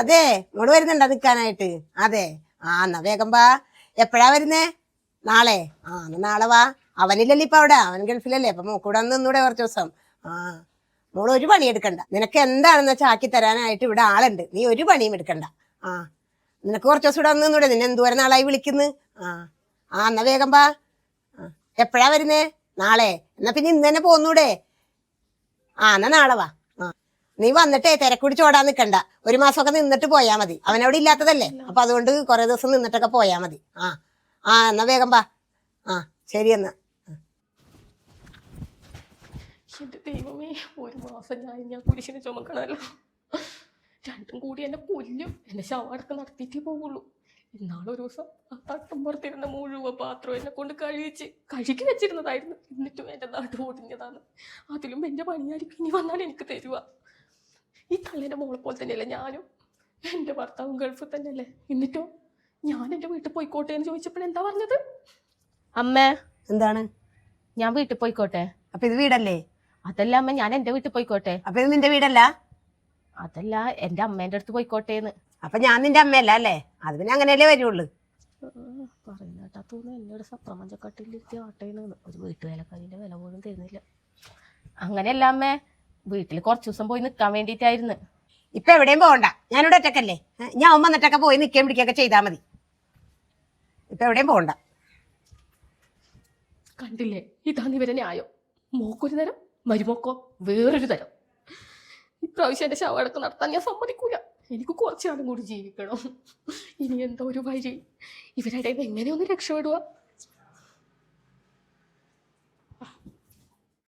അതെ, മോള് വരുന്നുണ്ടോ നിക്കാനായിട്ട്? അതെ. എന്നാ വേഗം വാ. എപ്പോഴാ വരുന്നേ? നാളെ? എന്നാ നാളെ വാ. അവനില്ലല്ലോ ഇപ്പൊ അവിടെ, അവൻ ഗൾഫിലല്ലേ. അപ്പൊ മോക്കൂടെ നിന്നൂടെ കുറച്ച് ദിവസം? മോള് ഒരു പണി എടുക്കണ്ട. നിനക്ക് എന്താണെന്ന് വെച്ചാൽ ആക്കി തരാനായിട്ട് ഇവിടെ ആളുണ്ട്. നീ ഒരു പണിയും എടുക്കണ്ട. നിനക്ക് കുറച്ച് ദിവസം ഇവിടെ നിന്നൂടെ? നിന്നെ എന്തോരം നാളായി വിളിക്കുന്നു. എന്നാ വേഗം വാ. എപ്പോഴാ വരുന്നേ? നാളെ? എന്നാ പിന്നെ ഇന്ന് തന്നെ പോന്നൂടെ? എന്നാ നാളെ വാ. നീ വന്നിട്ടേ തിരക്കുടിച്ച് ഓടാൻ നിൽക്കണ്ട. ഒരു മാസമൊക്കെ നിന്നിട്ട് പോയാ മതി. അവനവിടെ ഇല്ലാത്തതല്ലേ, അപ്പൊ അതുകൊണ്ട് കുറെ ദിവസം നിന്നിട്ടൊക്കെ പോയാ മതി. എന്നാ വേഗം വാ. ശരി എന്നാ. എന്റെ ദൈവമേ, ഒരു മാസം ഞാൻ കുരിശിനെ ചുമക്കണമല്ലോ. രണ്ടും കൂടി എന്നെ കൊല്ലും. എന്നെ ശവടക്കം നടത്തിയിട്ടേ പോവുള്ളൂ. ഇന്നാളൊരു ദിവസം ആ തട്ടും പുറത്തിരുന്ന മുഴുവൻ പാത്രം എന്നെ കൊണ്ട് കഴുകി വെച്ചിരുന്നതായിരുന്നു. എന്നിട്ടും എൻ്റെ നാട് ഓടിഞ്ഞതാണ്. അതിലും എൻ്റെ പണിയായിരിക്കും ഇനി വന്നാൽ എനിക്ക് തരുക. ഈ തള്ളേൻ്റെ മോളെ പോലെ തന്നെയല്ലേ ഞാനും. എൻ്റെ ഭർത്താവും ഗൾഫിൽ തന്നെയല്ലേ. എന്നിട്ടോ ഞാൻ എൻ്റെ വീട്ടിൽ പോയിക്കോട്ടെ എന്ന് ചോദിച്ചപ്പോഴെന്താ പറഞ്ഞത്? അമ്മേ, എന്താണ്? ഞാൻ വീട്ടിൽ പോയിക്കോട്ടെ. അപ്പൊ ഇത് വീടല്ലേ? അതല്ല അമ്മ, ഞാൻ എൻ്റെ വീട്ടിൽ പോയിക്കോട്ടെ. അപ്പൊ ഇത് നിന്റെ വീടല്ല? അതല്ല, എൻ്റെ അമ്മേൻ്റെ അടുത്ത് പോയിക്കോട്ടേന്ന്. അപ്പൊ ഞാൻ നിന്റെ അമ്മയല്ല അല്ലേ? അത് പിന്നെ അങ്ങനെയല്ലേ വരുള്ളൂ. പറയുന്നേട്ടാ തോന്നുന്നു എന്നോട് സപ്രമഞ്ചക്കാട്ടിലിരുത്തി ആട്ടേന്ന്. ഒരു വീട്ടുവേലക്കാരിന്റെ വില പോലും തരുന്നില്ല. അങ്ങനെയല്ല അമ്മേ, വീട്ടിൽ കുറച്ചു ദിവസം പോയി നിൽക്കാൻ വേണ്ടിയിട്ടായിരുന്നു. ഇപ്പൊ എവിടെയും പോകണ്ട, ഞാനിവിടെ ഒറ്റക്കല്ലേ. ഞാൻ വന്നിട്ടൊക്കെ പോയി നിൽക്കാൻ പിടിക്കുകയൊക്കെ ചെയ്താൽ മതി. ഇപ്പൊ എവിടെയും പോകണ്ട. കണ്ടില്ലേ, ഇതാണ് ഇവരെ ന്യായം. മോക്കൊരു തരം, മരുമോക്കോ വേറൊരു തരം. ഇപ്രാവശ്യം എൻ്റെ ശവടക്കം നടത്താൻ ഞാൻ സമ്മതിക്കൂല. എനിക്ക് കുറച്ചു കാലം കൂടി ജീവിക്കണം. ഇനി എന്തോ ഒരു വഴി. ഇവരുടെ എങ്ങനെയൊന്ന് രക്ഷപ്പെടുക?